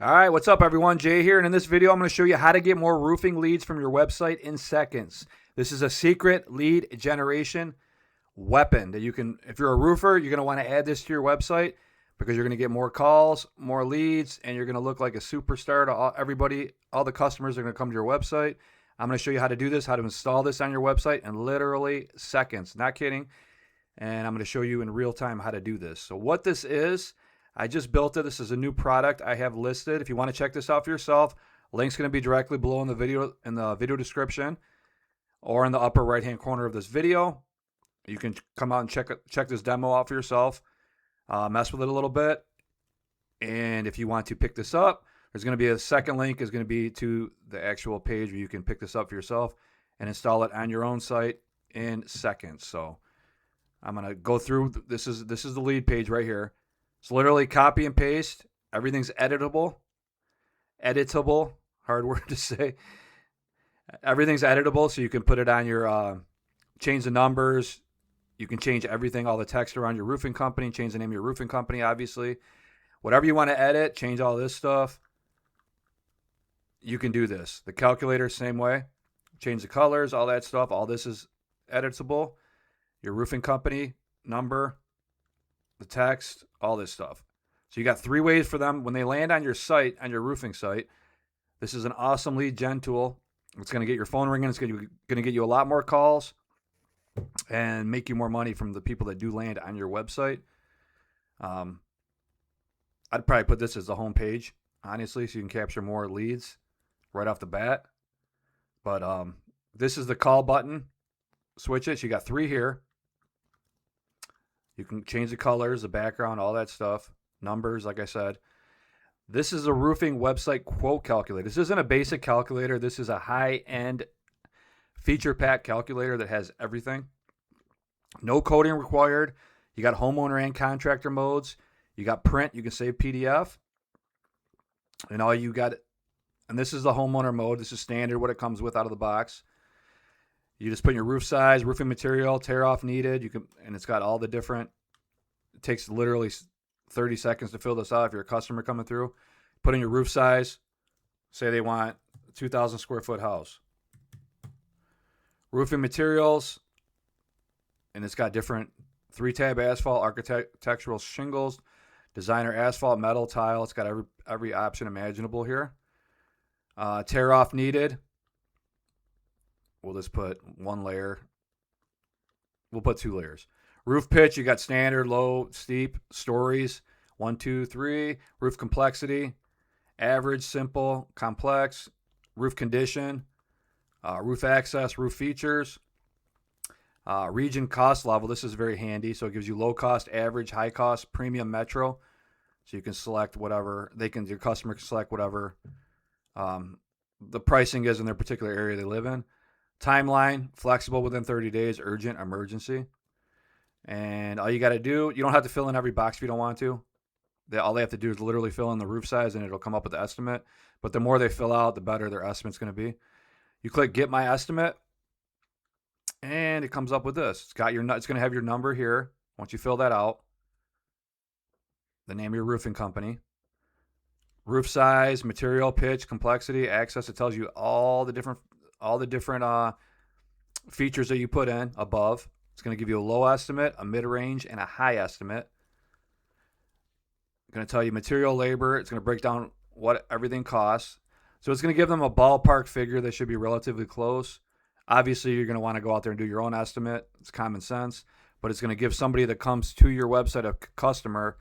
All right, what's up, everyone? Jay here, and in this video, I'm going to show you how to get more roofing leads from your website in seconds. This is a secret lead generation weapon that you can, if you're a roofer, you're going to want to add this to your website because you're going to get more calls, more leads, and you're going to look like a superstar to everybody. All the customers are going to come to your website. I'm going to show you how to do this, how to install this on your website in literally seconds. Not kidding. And I'm going to show you in real time how to do this. So what this is, I just built it. This is a new product I have listed. If you want to check this out for yourself, link's going to be directly below in the video description or in the upper right-hand corner of this video. You can come out and check this demo out for yourself, mess with it a little bit. And if you want to pick this up, there's going to be a second link is going to be to the actual page where you can pick this up for yourself and install it on your own site in seconds. So I'm going to go through. This is the lead page right here. It's literally copy and paste. Everything's editable. Hard word to say. Everything's editable, so you can put it on your, change the numbers. You can change everything, all the text around your roofing company, change the name of your roofing company, obviously. Whatever you want to edit, change all this stuff. You can do this. The calculator, same way. Change the colors, all that stuff. All this is editable. Your roofing company, number, the text, all this stuff. So you got 3 ways for them when they land on your site, on your roofing site. This is an awesome lead gen tool. It's going to get your phone ringing. It's going to get you a lot more calls and make you more money from the people that do land on your website. I'd probably put this as the home page, honestly, so you can capture more leads right off the bat. But this is the call button. Switch it. So you got 3 here. You can change the colors, the background, all that stuff. Numbers, like I said. This is a roofing website quote calculator. This isn't a basic calculator. This is a high-end feature pack calculator that has everything. No coding required. You got homeowner and contractor modes. You got print. You can save PDF. And all you got, and this is the homeowner mode. This is standard, what it comes with out of the box. You just put in your roof size, roofing material, tear off needed. You can, and it's got all the different. It takes literally 30 seconds to fill this out if you're a customer coming through. Put in your roof size. Say they want a 2,000 square foot house. Roofing materials, and it's got different 3-tab asphalt, architectural shingles, designer asphalt, metal, tile. It's got every option imaginable here. Tear off needed. We'll just put 1 layer. We'll put 2 layers. Roof pitch, you got standard, low, steep, stories, 1, 2, 3. Roof complexity, average, simple, complex. Roof condition, roof access, roof features. Region cost level, this is very handy. So it gives you low cost, average, high cost, premium, metro. So you can select whatever, your customer can select whatever the pricing is in their particular area they live in. Timeline, flexible within 30 days, urgent, emergency. And all you got to do, you don't have to fill in every box if you don't want to. All they have to do is literally fill in the roof size and it'll come up with the estimate. But the more they fill out, the better their estimate's going to be. You click Get My Estimate, and it comes up with this. It's going to have your number here. Once you fill that out, the name of your roofing company, roof size, material, pitch, complexity, access. It tells you all the different features that you put in above. It's going to give you a low estimate, a mid-range, and a high estimate. It's going to tell you material, labor. It's going to break down what everything costs. So it's going to give them a ballpark figure that should be relatively close. Obviously, you're going to want to go out there and do your own estimate. It's common sense. But it's going to give somebody that comes to your website, a customer,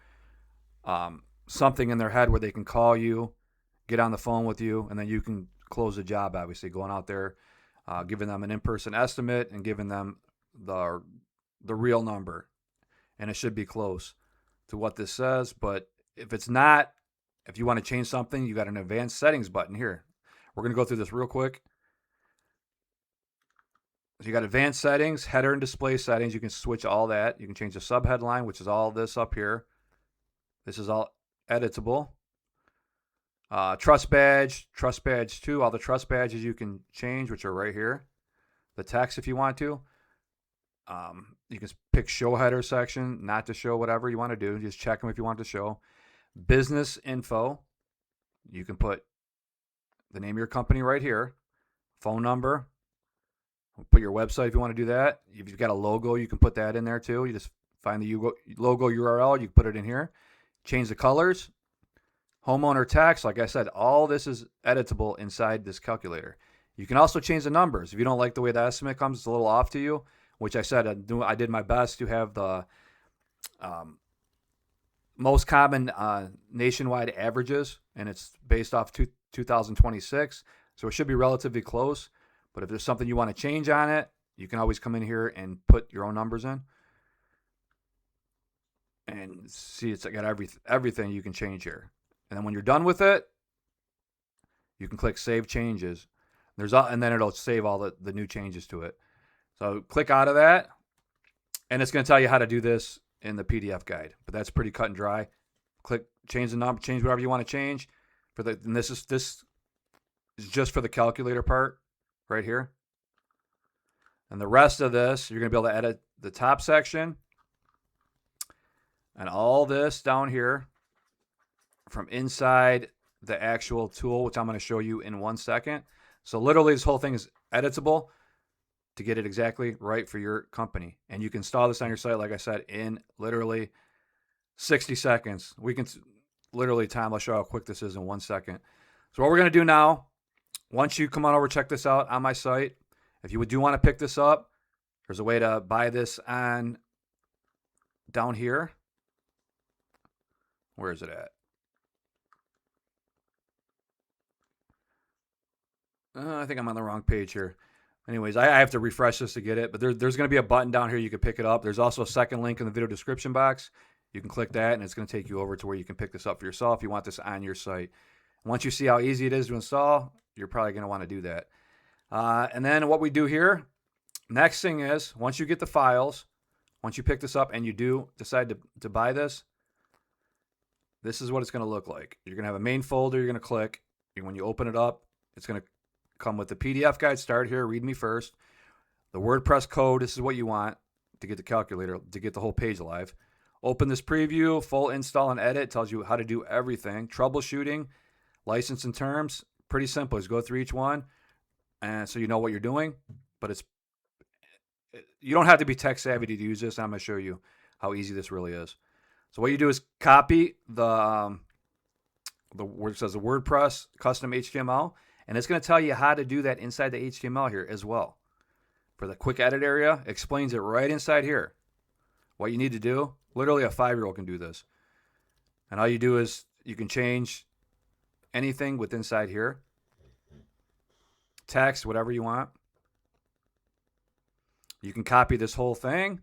something in their head where they can call you, get on the phone with you, and then you can close the job, obviously, going out there, giving them an in-person estimate and giving them the real number. And it should be close to what this says. But if it's not, if you want to change something, you got an advanced settings button here. We're going to go through this real quick. So you got advanced settings, header and display settings. You can switch all that. You can change the subheadline, which is all this up here. This is all editable. Trust badge 2. All the trust badges you can change, which are right here. The text if you want to. You can pick show header section, not to show, whatever you want to do. Just check them if you want to show. Business info. You can put the name of your company right here, phone number, put your website if you want to do that. If you've got a logo, you can put that in there too. You just find the logo URL, you can put it in here. Change the colors. Homeowner tax, like I said, all this is editable inside this calculator. You can also change the numbers. If you don't like the way the estimate comes, it's a little off to you, which I said I did my best to have the most common nationwide averages, and it's based off 2026, so it should be relatively close. But if there's something you want to change on it, you can always come in here and put your own numbers in. And see, it's got everything you can change here. And then when you're done with it, you can click Save Changes. And then it'll save all the new changes to it. So click out of that, and it's going to tell you how to do this in the PDF guide. But that's pretty cut and dry. Click change the number, change whatever you want to change. And this is just for the calculator part right here. And the rest of this, you're going to be able to edit the top section and all this down here from inside the actual tool, which I'm going to show you in 1 second. So literally this whole thing is editable to get it exactly right for your company. And you can install this on your site, like I said, in literally 60 seconds. We can literally I'll show how quick this is in 1 second. So what we're going to do now, once you come on over, check this out on my site. If you do want to pick this up, there's a way to buy this on down here. Where is it at? I think I'm on the wrong page here. Anyways, I have to refresh this to get it, but there's going to be a button down here you can pick it up. There's also a second link in the video description box. You can click that, and it's going to take you over to where you can pick this up for yourself if you want this on your site. Once you see how easy it is to install, you're probably going to want to do that. And then what we do here, next thing is, once you get the files, once you pick this up and you do decide to buy this, this is what it's going to look like. You're going to have a main folder you're going to click. And when you open it up, it's going to come with the PDF guide. Start here, read me first. The WordPress code, this is what you want to get the calculator, to get the whole page live. Open this preview, full install and edit. It tells you how to do everything. Troubleshooting, license and terms, pretty simple. Just go through each one, and so you know what you're doing. But you don't have to be tech savvy to use this. I'm going to show you how easy this really is. So what you do is copy where it says the WordPress Custom HTML, and it's going to tell you how to do that inside the HTML here as well. For the quick edit area, it explains it right inside here. What you need to do, literally a 5-year-old can do this. And all you do is you can change anything with inside here. Text, whatever you want. You can copy this whole thing.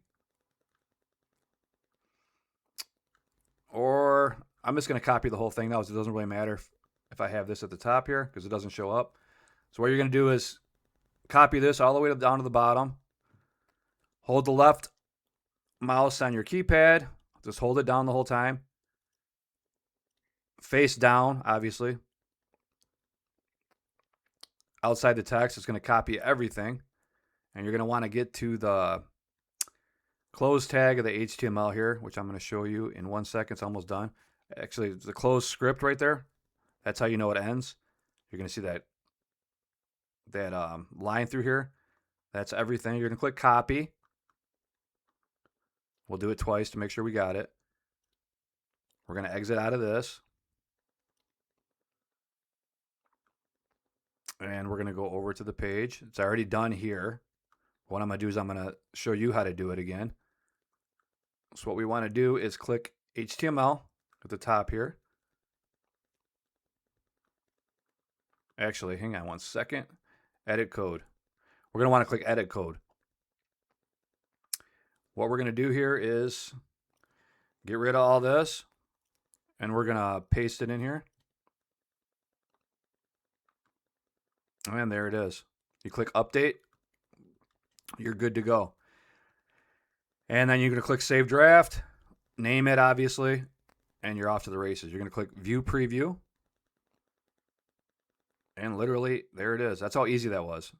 Or I'm just going to copy the whole thing now. It doesn't really matter if I have this at the top here because it doesn't show up. So what you're going to do is copy this all the way down to the bottom. Hold the left mouse on your keypad. Just hold it down the whole time. Face down, obviously. Outside the text, it's going to copy everything. And you're going to want to get to the close tag of the HTML here, which I'm going to show you in 1 second. It's almost done. Actually, the close script right there. That's how you know it ends. You're going to see that line through here. That's everything. You're going to click copy. We'll do it twice to make sure we got it. We're going to exit out of this. And we're going to go over to the page. It's already done here. What I'm going to do is I'm going to show you how to do it again. So what we want to do is click HTML at the top here. Actually, hang on 1 second. Edit code. We're going to want to click edit code. What we're going to do here is get rid of all this, and we're going to paste it in here. And there it is. You click update. You're good to go. And then you're going to click save draft, name it obviously, and you're off to the races. You're going to click view preview. And literally, there it is. That's how easy that was.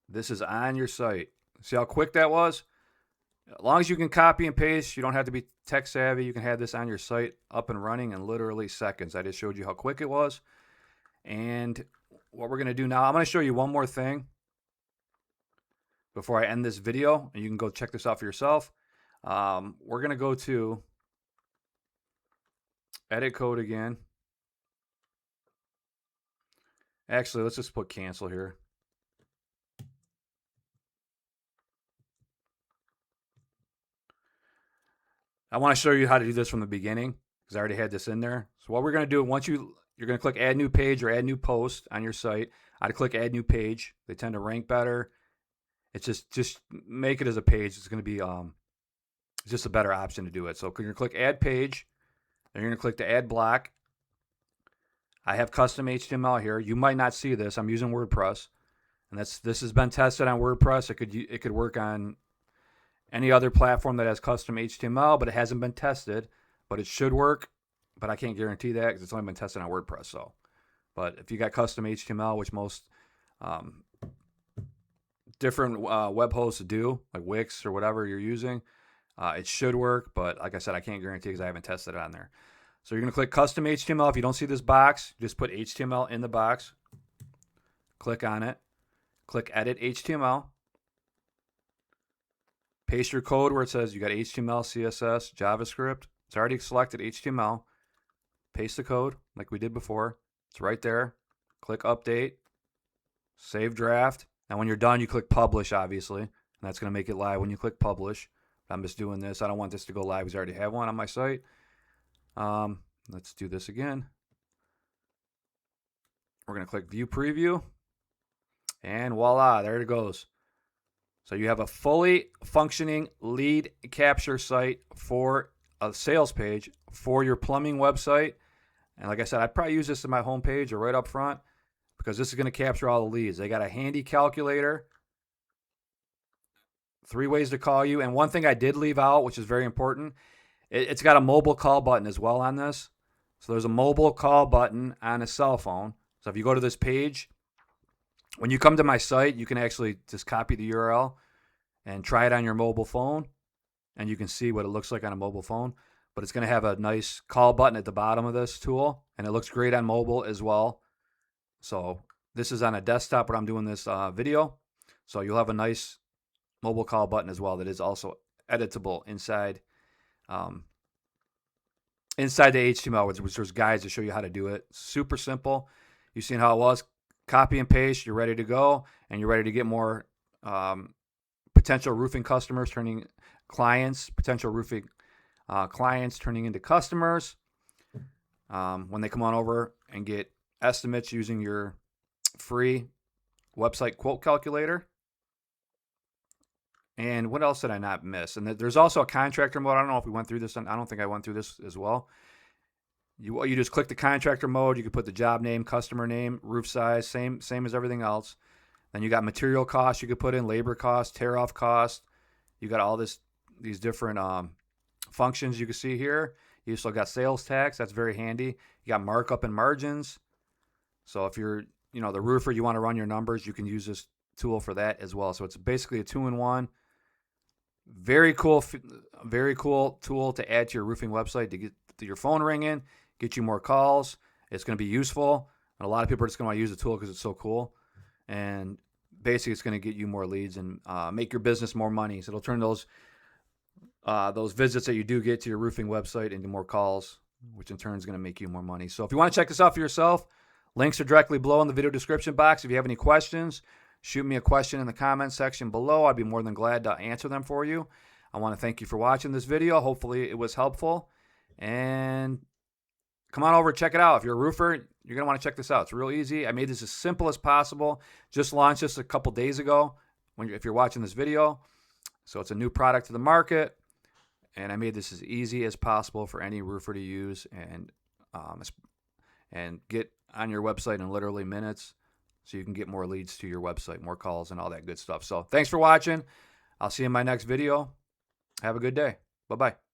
This is on your site. See how quick that was? As long as you can copy and paste, you don't have to be tech savvy. You can have this on your site up and running in literally seconds. I just showed you how quick it was. And what we're going to do now, I'm going to show you one more thing before I end this video, and you can go check this out for yourself. We're going to go to edit code again. Actually, let's just put cancel here. I want to show you how to do this from the beginning because I already had this in there. So what we're going to do, once you're going to click add new page or add new post on your site. I'd click add new page. They tend to rank better. It's just make it as a page. It's going to be just a better option to do it. So you're going to click add page. Then you're going to click the add block. I have custom HTML here. You might not see this. I'm using WordPress, and this has been tested on WordPress. It could work on any other platform that has custom HTML, but it hasn't been tested. But it should work, but I can't guarantee that because it's only been tested on WordPress. So, but if you got custom HTML, which most different web hosts do, like Wix or whatever you're using, it should work. But like I said, I can't guarantee because I haven't tested it on there. So you're going to click custom HTML. If you don't see this box, just put HTML in the box. Click on it. Click edit HTML. Paste your code where it says you got HTML, CSS, JavaScript. It's already selected HTML. Paste the code like we did before. It's right there. Click update. Save draft. And when you're done, you click publish, obviously. And that's going to make it live when you click publish. I'm just doing this. I don't want this to go live because I already have one on my site. Let's do this again. We're going to click view preview. And voila, there it goes. So you have a fully functioning lead capture site for a sales page for your plumbing website. And like I said, I'd probably use this in my home page or right up front because this is going to capture all the leads. They got a handy calculator, 3 ways to call you. And one thing I did leave out, which is very important, it's got a mobile call button as well on this. So there's a mobile call button on a cell phone. So if you go to this page, when you come to my site, you can actually just copy the URL and try it on your mobile phone. And you can see what it looks like on a mobile phone. But it's going to have a nice call button at the bottom of this tool. And it looks great on mobile as well. So this is on a desktop where I'm doing this video. So you'll have a nice mobile call button as well that is also editable inside the HTML, which there's guides to show you how to do it. Super simple. You've seen how it was. Copy and paste. You're ready to go, and you're ready to get more potential roofing customers turning into customers when they come on over and get estimates using your free website quote calculator. And what else did I not miss? And there's also a contractor mode. I don't know if we went through this. I don't think I went through this as well. You just click the contractor mode. You can put the job name, customer name, roof size, same as everything else. Then you got material costs you could put in, labor cost, tear off cost. You got all these different functions you can see here. You also got sales tax. That's very handy. You got markup and margins. So if you're the roofer, you want to run your numbers, you can use this tool for that as well. So it's basically a 2-in-1. Very cool tool to add to your roofing website to get your phone ringing, get you more calls. It's going to be useful. And a lot of people are just going to want to use the tool because it's so cool. And basically, it's going to get you more leads and make your business more money. So it'll turn those visits that you do get to your roofing website into more calls, which in turn is going to make you more money. So if you want to check this out for yourself, links are directly below in the video description box. If you have any questions, shoot me a question in the comment section below. I'd be more than glad to answer them for you. I want to thank you for watching this video. Hopefully it was helpful. And come on over and check it out. If you're a roofer, you're going to want to check this out. It's real easy. I made this as simple as possible. Just launched this a couple days ago if you're watching this video. So it's a new product to the market. And I made this as easy as possible for any roofer to use and get on your website in literally minutes so you can get more leads to your website, more calls, and all that good stuff. So thanks for watching. I'll see you in my next video. Have a good day. Bye-bye.